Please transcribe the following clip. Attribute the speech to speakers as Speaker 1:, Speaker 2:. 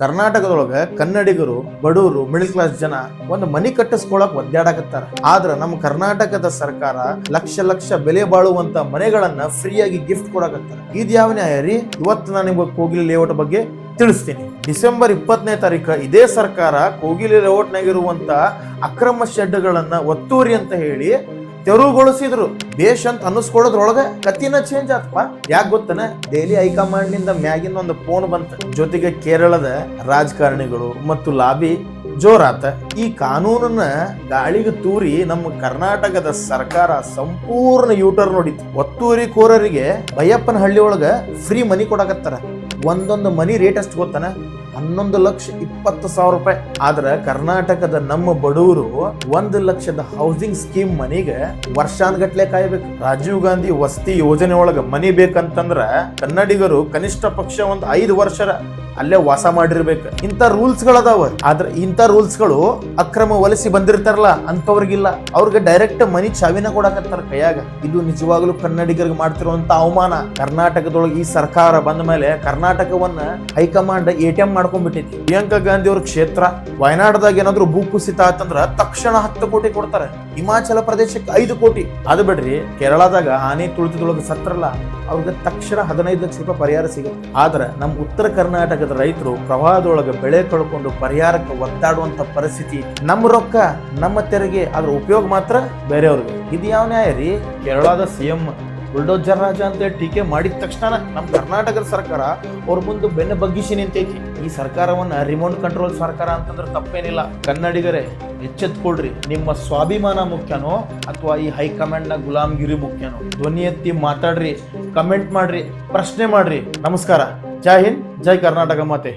Speaker 1: ಕರ್ನಾಟಕದೊಳಗ ಕನ್ನಡಿಗರು ಬಡವರು middle class ಜನ ಒಂದು ಮನಿ ಕಟ್ಟಿಸ್ಕೊಳಕ್ ಒದ್ದಾಡಕತ್ತಾರ. ಆದ್ರ ನಮ್ಮ ಕರ್ನಾಟಕದ ಸರ್ಕಾರ ಲಕ್ಷ ಲಕ್ಷ ಬೆಲೆ ಬಾಳುವಂತ ಮನೆಗಳನ್ನ ಫ್ರೀಯಾಗಿ ಗಿಫ್ಟ್ ಕೊಡಕತ್ತಾರ. ಇದ್ ಯಾವ ನ್ಯಾಯ ರೀ? ಇವತ್ತು ನಾನು ನಿಮ್ಗೆ ಕೋಗಿಲಿ ಲೇಔಟ್ ಬಗ್ಗೆ ತಿಳಿಸ್ತೀನಿ. ಡಿಸೆಂಬರ್ 20ನೇ ತಾರೀಕು ಇದೇ ಸರ್ಕಾರ ಕೋಗಿಲಿ ಲೇಔಟ್ನಾಗಿರುವಂತ ಅಕ್ರಮ ಶೆಡ್ಗಳನ್ನ ಒತ್ತುವರಿ ಅಂತ ಹೇಳಿ ತೆರವುಗೊಳಿಸಿದ್ರು. ದೇಶ ಅಂತ ಅನ್ನಿಸ್ಕೊಳ್ಳೋದ್ರೊಳಗ ಕತ್ತಿನ ಚೇಂಜ್ ಆತಪ್ಪ. ಯಾಕೆ ಗೊತ್ತನ? ದೆಹಲಿ ಹೈಕಮಾಂಡ್ ನಿಂದ ಮ್ಯಾಗಿನ ಒಂದು ಫೋನ್ ಬಂತ. ಜೊತೆಗೆ ಕೇರಳದ ರಾಜಕಾರಣಿಗಳು ಮತ್ತು ಲಾಬಿ ಜೋರಾತ. ಈ ಕಾನೂನನ್ನ ಗಾಳಿಗೆ ತೂರಿ ನಮ್ಮ ಕರ್ನಾಟಕದ ಸರ್ಕಾರ ಸಂಪೂರ್ಣ ಯೂಟರ್ನ್ ನೋಡಿತ್ತು. ಒತ್ತುವರಿ ಕೋರರಿಗೆ ಬೈಯಪ್ಪನ ಹಳ್ಳಿ ಒಳಗ ಫ್ರೀ ಮನಿ ಕೊಡಕತ್ತಾರ. ಒಂದೊಂದು ಮನಿ ರೇಟ್ ಎಷ್ಟು ಗೊತ್ತನ? 11,20,000 ರೂಪಾಯಿ. ಆದ್ರ ಕರ್ನಾಟಕದ ನಮ್ಮ ಬಡವರು 1 ಲಕ್ಷದ ಹೌಸಿಂಗ್ ಸ್ಕೀಮ್ ಮನಿಗೆ ವರ್ಷಾನ್ಗಟ್ಲೆ ಕಾಯ್ಬೇಕು. ರಾಜೀವ್ ಗಾಂಧಿ ವಸತಿ ಯೋಜನೆ ಒಳಗ ಮನಿ ಬೇಕಂತಂದ್ರ ಕನ್ನಡಿಗರು ಕನಿಷ್ಠ ಪಕ್ಷ ಒಂದು 5 ವರ್ಷ ಅಲ್ಲೇ ವಾಸ ಮಾಡಿರ್ಬೇಕು. ಇಂಥ ರೂಲ್ಸ್ ಗಳದಾವ. ಆದ್ರೆ ಇಂಥ ರೂಲ್ಸ್ ಗಳು ಅಕ್ರಮ ವಲಸಿ ಬಂದಿರ್ತಾರಲ್ಲ ಅಂತವ್ರಿಗಿಲ್ಲ. ಅವ್ರಿಗೆ ಡೈರೆಕ್ಟ್ ಮನಿ ಚಾವಿನ ಕೊಡಕತ್ತಾರ ಕೈಯಾಗ. ಇದು ನಿಜವಾಗ್ಲೂ ಕನ್ನಡಿಗರಿಗೆ ಮಾಡ್ತಿರುವಂತ ಅವಮಾನ. ಕರ್ನಾಟಕದೊಳಗೆ ಈ ಸರ್ಕಾರ ಬಂದ ಮೇಲೆ ಕರ್ನಾಟಕವನ್ನ ಹೈಕಮಾಂಡ್ ATM ಮಾಡ್ಕೊಂಡ್ಬಿಟ್ಟೈತಿ. ಪ್ರಿಯಾಂಕಾ ಗಾಂಧಿ ಅವ್ರ ಕ್ಷೇತ್ರ ವಯನಾಡದಾಗ ಏನಾದ್ರು ಭೂ ಕುಸಿತ ಆತಂದ್ರ ತಕ್ಷಣ 10 ಕೋಟಿ ಕೊಡ್ತಾರೆ. ಹಿಮಾಚಲ ಪ್ರದೇಶಕ್ಕೆ 5 ಕೋಟಿ. ಅದು ಬಿಡ್ರಿ, ಕೇರಳದಾಗ ಆನೆ ತುಳಿತದೊಳಗೆ ಸತ್ರಲ್ಲ, ಅವ್ರಿಗೆ ತಕ್ಷಣ 15 ಲಕ್ಷ ರೂಪಾಯಿ ಪರಿಹಾರ ಸಿಗುತ್ತೆ. ಆದ್ರೆ ನಮ್ಮ ಉತ್ತರ ಕರ್ನಾಟಕದ ರೈತರು ಪ್ರವಾಹದೊಳಗೆ ಬೆಳೆ ಕಳ್ಕೊಂಡು ಪರಿಹಾರಕ್ಕೆ ಒತ್ತಾಡುವಂತ ಪರಿಸ್ಥಿತಿ. ನಮ್ಮ ರೊಕ್ಕ ನಮ್ಮ ತೆರಿಗೆ, ಅದ್ರ ಉಪಯೋಗ ಮಾತ್ರ ಬೇರೆಯವ್ರಿಗೆ. ಇದು ಯಾವ ನ್ಯಾಯ ರೀ? ಕೇರಳದ CM ಬುಲ್ಡೋಜರ್ ರಾಜ ಅಂತ ಟೀಕೆ ಮಾಡಿದ ತಕ್ಷಣ ನಮ್ಮ ಕರ್ನಾಟಕದ ಸರ್ಕಾರ ಅವ್ರ ಮುಂದೆ ಬೆನ್ನ ಬಗ್ಗಿಸಿ ನಿಂತೈತಿ. ಈ ಸರ್ಕಾರವನ್ನ ರಿಮೋಟ್ ಕಂಟ್ರೋಲ್ ಸರ್ಕಾರ ಅಂತಂದ್ರೆ ತಪ್ಪೇನಿಲ್ಲ. ಕನ್ನಡಿಗರೇ ಎಚ್ಚೆತ್ಕೊಳ್ರಿ. ನಿಮ್ಮ ಸ್ವಾಭಿಮಾನ ಮುಖ್ಯನೋ ಅಥವಾ ಈ ಹೈಕಮಾಂಡ್ ನ ಗುಲಾಮ್ಗಿರಿ ಮುಖ್ಯನೋ? ಧ್ವನಿ ಎತ್ತಿ ಮಾತಾಡ್ರಿ, ಕಮೆಂಟ್ ಮಾಡ್ರಿ, ಪ್ರಶ್ನೆ ಮಾಡ್ರಿ. ನಮಸ್ಕಾರ. ಜೈ ಹಿಂದ್, ಜೈ ಕರ್ನಾಟಕ ಮಾತೆ.